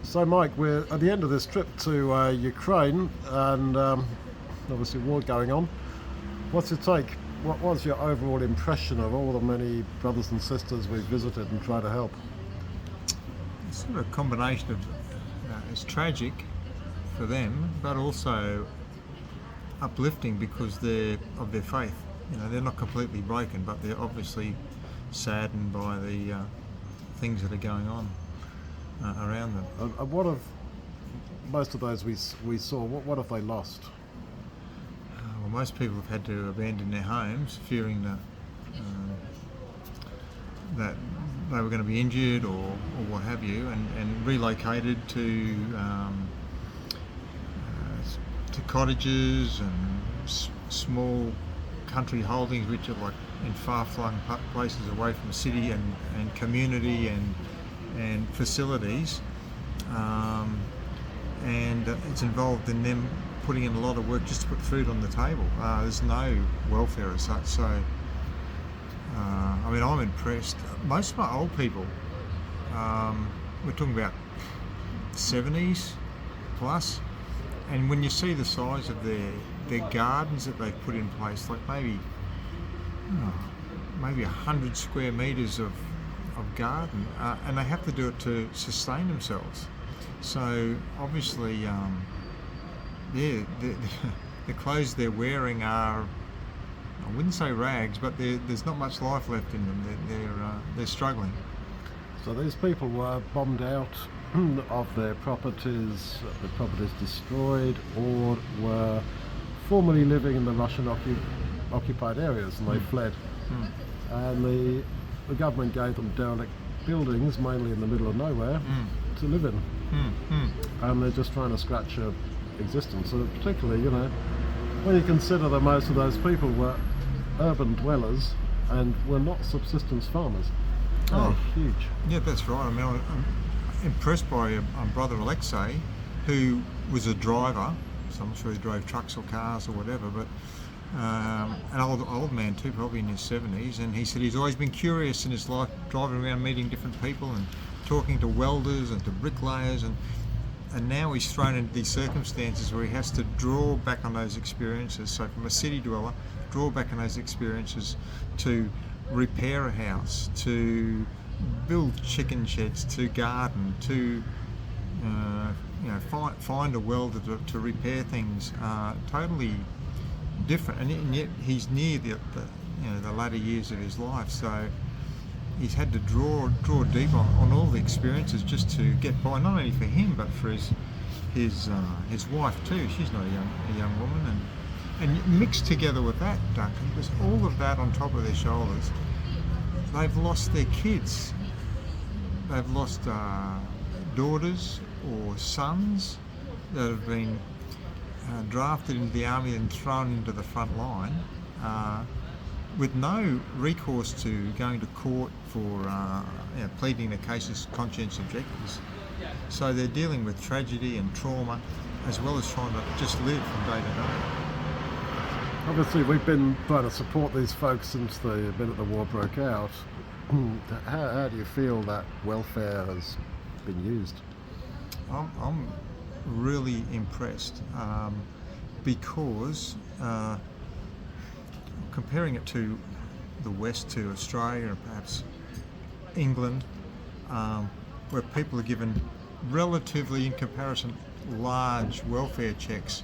So, Mike, we're at the end of this trip to Ukraine, and obviously war going on. What's your take? What was your overall impression of all the many brothers and sisters we've visited and tried to help? It's sort of a combination of it's tragic for them, but also uplifting because they're of their faith. They're not completely broken, but they're obviously saddened by the things that are going on around them. And what have most of those we saw? What have they lost? Well, most people have had to abandon their homes, fearing that they were going to be injured or what have you, and relocated to cottages and small country holdings, which are like in far-flung places away from city and community and facilities, and it's involved in them putting in a lot of work just to put food on the table. There's no welfare as such, so I'm impressed. Most of my old people, we're talking about 70s plus, and when you see the size of their gardens that they've put in place, like maybe 100 square metres of garden, and they have to do it to sustain themselves. So obviously, the clothes they're wearing are, I wouldn't say rags, but there's not much life left in them. They're struggling. So these people were bombed out of their properties, the properties destroyed, or were formerly living in the Russian occupied areas, and they fled. And the government gave them derelict buildings, mainly in the middle of nowhere, to live in. And they're just trying to scratch a existence. So particularly, when you consider that most of those people were urban dwellers and were not subsistence farmers. They're huge. Yeah, that's right. I'm impressed by brother Alexei, who was a driver. So I'm sure he drove trucks or cars or whatever, but an old man too, probably in his 70s, and he said he's always been curious in his life, driving around meeting different people and talking to welders and to bricklayers, and now he's thrown into these circumstances where he has to draw back on those experiences. So from a city dweller, draw back on those experiences to repair a house, to build chicken sheds, to garden, to find a welder to repair things. Totally different, and yet he's near the latter years of his life, so he's had to draw deep on all the experiences just to get by, not only for him but for his wife too. She's not a young woman, and mixed together with that, Duncan, because all of that on top of their shoulders, they've lost their kids. They've lost daughters or sons that have been drafted into the army and thrown into the front line with no recourse to going to court for pleading their cases conscience objectors. So they're dealing with tragedy and trauma as well as trying to just live from day to day. Obviously, we've been trying to support these folks since the minute the war broke out. How do you feel that welfare has been used? I'm really impressed because comparing it to the West, to Australia and perhaps England, where people are given relatively, in comparison, large welfare checks.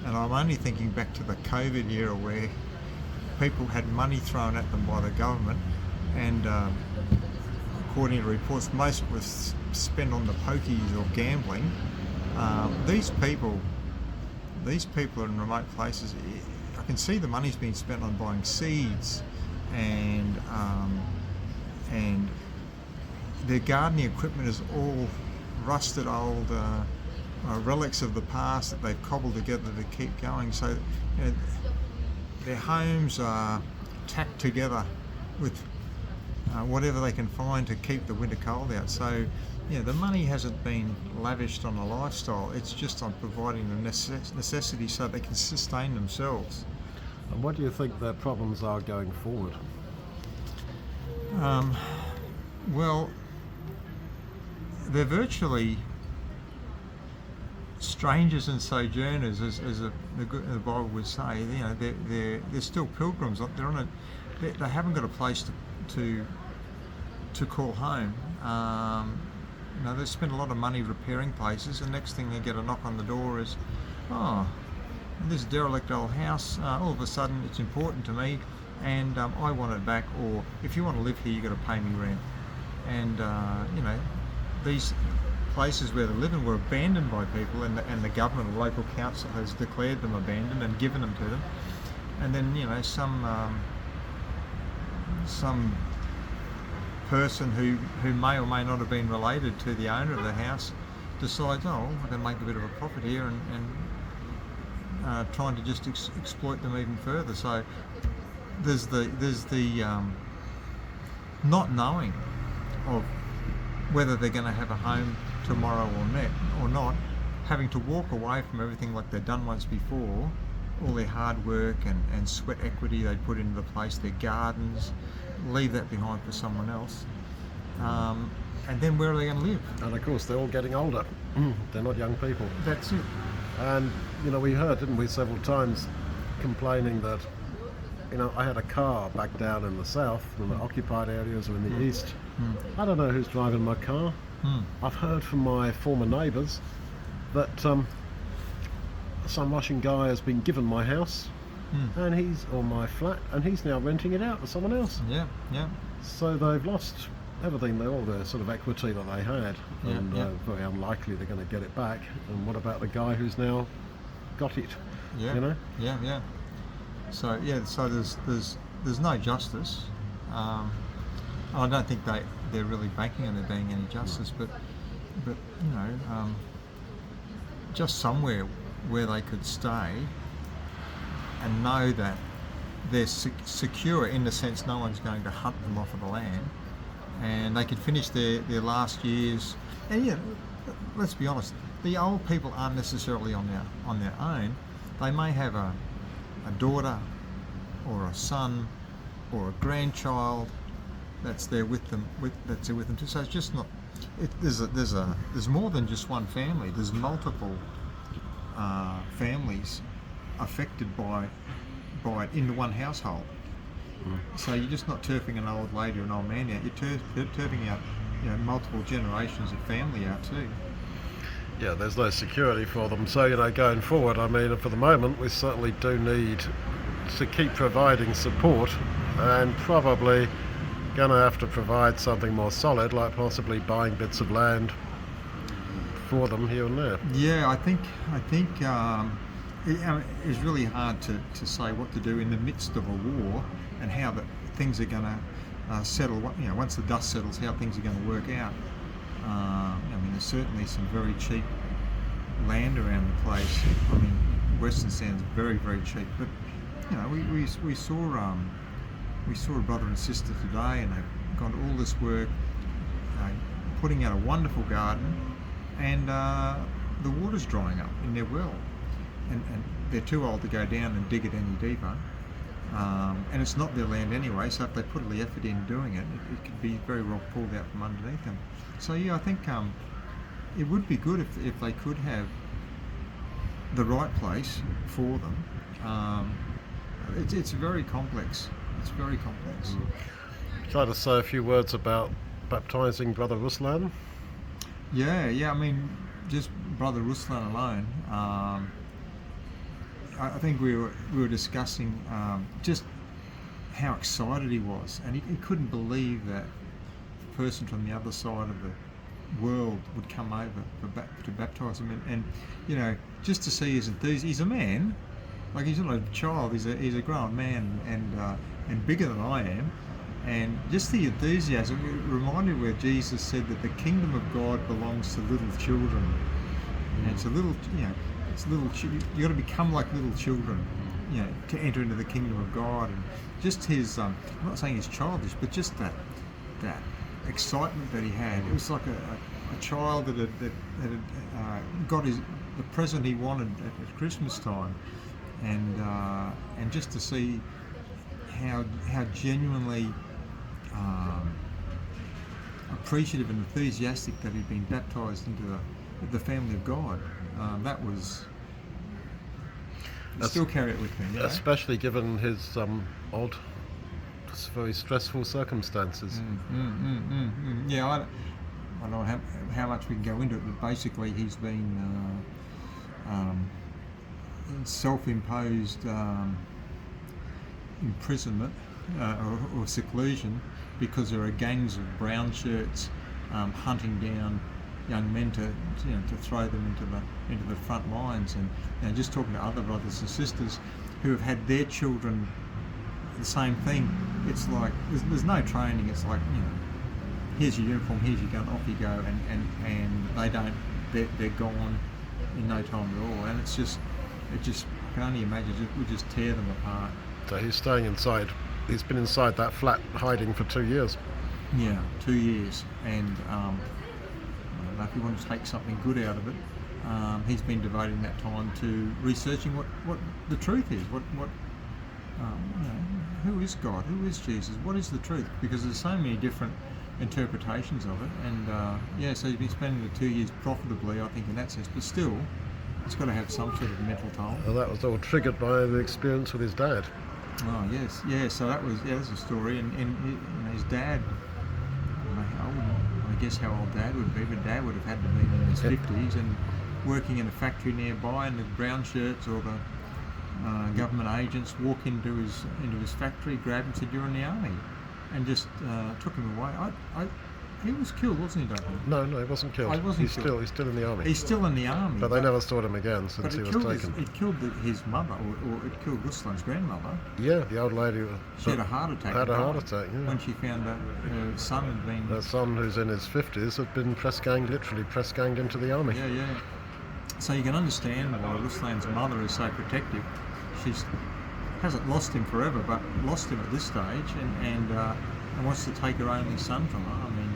And I'm only thinking back to the COVID era where people had money thrown at them by the government, and according to reports, most was spent on the pokies or gambling. These people are in remote places. I can see the money's being spent on buying seeds and their gardening equipment is all rusted old relics of the past that they've cobbled together to keep going. So their homes are tacked together with whatever they can find to keep the winter cold out. So the money hasn't been lavished on a lifestyle, it's just on providing the necessity so they can sustain themselves. And what do you think their problems are going forward? Well, they're virtually strangers and sojourners, as the Bible would say. You know, they're still pilgrims. They're on they haven't got a place to call home. You know, they spend a lot of money repairing places, and next thing they get a knock on the door is, oh, this derelict old house. All of a sudden, it's important to me, and I want it back. Or if you want to live here, you've got to pay me rent. And you know, these places where they're living were abandoned by people, and the government or local council has declared them abandoned and given them to them. And then, you know, some person who may or may not have been related to the owner of the house decides, oh, I'm going to make a bit of a profit here, and trying to just exploit them even further. So there's the not knowing of whether they're going to have a home tomorrow or not, having to walk away from everything like they've done once before, all their hard work and sweat equity they put into the place, their gardens, leave that behind for someone else. And then where are they going to live? And of course, they're all getting older. They're not young people. That's it. And, you know, we heard, didn't we, several times complaining that, you know, I had a car back down in the south, in the occupied areas or in the east. I don't know who's driving my car. I've heard from my former neighbours that some Russian guy has been given my house, and or my flat, and he's now renting it out to someone else. Yeah. So they've lost everything, all the sort of equity that they had, and very unlikely they're going to get it back. And what about the guy who's now got it? Yeah. You know? Yeah. So there's no justice. I don't think they're really banking on there being any justice, but you know, just somewhere where they could stay and know that they're secure, in the sense no one's going to hunt them off of the land, and they could finish their last years. And yeah, let's be honest, the old people aren't necessarily on their own. They may have a daughter or a son or a grandchild that's there with them. Too. So it's just not. There's more than just one family. There's multiple families affected by it in the one household. So you're just not turfing an old lady or an old man out. You're turfing out, you know, multiple generations of family out too. Yeah, there's no security for them. So, you know, going forward, I mean, for the moment, we certainly do need to keep providing support, and probably going to have to provide something more solid, like possibly buying bits of land for them here and there. Yeah, I think it's really hard to say what to do in the midst of a war, and how things are going to settle. You know, once the dust settles, how things are going to work out. I mean, there's certainly some very cheap land around the place. I mean, Western sounds very, very cheap, but you know, we saw a brother and sister today, and they've gone to all this work, putting out a wonderful garden, and the water's drying up in their well, and they're too old to go down and dig it any deeper. And it's not their land anyway, so if they put all the effort in doing it, it could be very well pulled out from underneath them. So yeah, I think it would be good if they could have the right place for them. It's very complex. It's very complex. Try to say a few words about baptising Brother Ruslan. Yeah. I mean, just Brother Ruslan alone. I think we were discussing just how excited he was, and he couldn't believe that a person from the other side of the world would come over to baptise him, and you know, just to see his enthusiasm. He's a man, like he's not a child. He's a grown man, and bigger than I am, and just the enthusiasm. It reminded me where Jesus said that the kingdom of God belongs to little children, and it's a little, you know. It's little. You got to become like little children, you know, to enter into the kingdom of God. And just his, I'm not saying he's childish, but just that excitement that he had. It was like a child that had got the present he wanted at Christmas time, and just to see how genuinely appreciative and enthusiastic that he'd been baptised the family of God. That was. Still carry it with me, you know? Especially given his odd, very stressful circumstances. Yeah, I don't know how much we can go into it, but basically he's been self-imposed imprisonment or seclusion because there are gangs of brown shirts hunting down young men to throw them into the front lines, and just talking to other brothers and sisters who have had their children the same thing. It's like there's no training. It's like, here's your uniform, here's your gun, off you go, and they're gone in no time at all. And it just I can only imagine it would just tear them apart. So he's staying inside. He's been inside that flat hiding for 2 years. Yeah, 2 years, and I don't know if you want to take something good out of it. He's been devoting that time to researching what the truth is. Who is God? Who is Jesus? What is the truth? Because there's so many different interpretations of it, and so he's been spending the 2 years profitably, I think, in that sense. But still, it's got to have some sort of mental toll. Well, that was all triggered by the experience with his dad. Oh yes, yeah. So that's a story, and his dad. I guess how old Dad would be, but Dad would have had to be in his 50s and working in a factory nearby, and the brown shirts or the government agents walk into his factory, grab him, and said, "You're in the army," and just took him away. He was killed, wasn't he, Duncan? No, he wasn't killed. Oh, he wasn't killed. He's still in the army. He's still in the army. But they never saw him again since he was taken. It killed his mother, or it killed Ruslan's grandmother. Yeah, the old lady. She had a heart attack. When she found out her son had been. Her son, who's in his 50s, had been literally press ganged into the army. Yeah. So you can understand why Ruslan's mother is so protective. She hasn't lost him forever, but lost him at this stage, and wants to take her only son from her. I mean,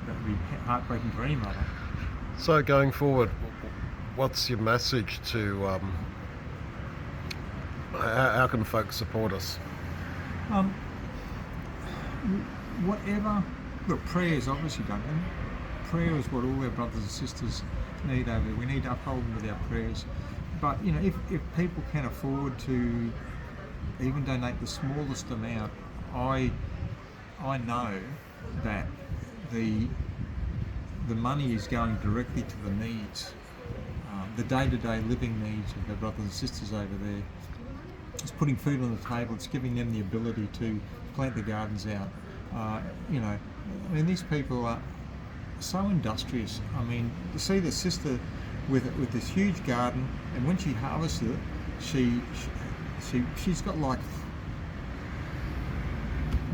that would be heartbreaking for any mother. So going forward, what's your message to how can folks support us? Whatever. Look, prayer is obviously done. Prayer is what all our brothers and sisters need over there. We need to uphold them with our prayers. But if people can afford to even donate the smallest amount, I know that the money is going directly to the needs, the day-to-day living needs of our brothers and sisters over there. It's putting food on the table. It's giving them the ability to plant the gardens out. These people are so industrious. I mean, to see the sister with this huge garden, and when she harvests it, she's got like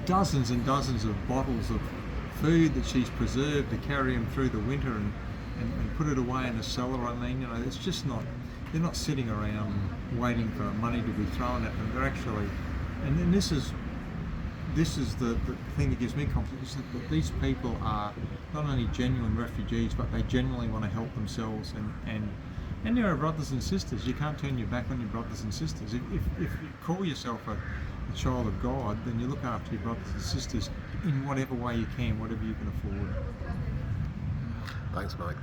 dozens and dozens of bottles of food that she's preserved to carry them through the winter and put it away in a cellar. I mean, it's just not. They're not sitting around waiting for money to be thrown at them. They're actually, and then this is the thing that gives me confidence, that these people are not only genuine refugees, but they genuinely want to help themselves, and they're our brothers and sisters. You can't turn your back on your brothers and sisters. If you call yourself a child of God, then you look after your brothers and sisters in whatever way you can, whatever you can afford. Thanks, Mike.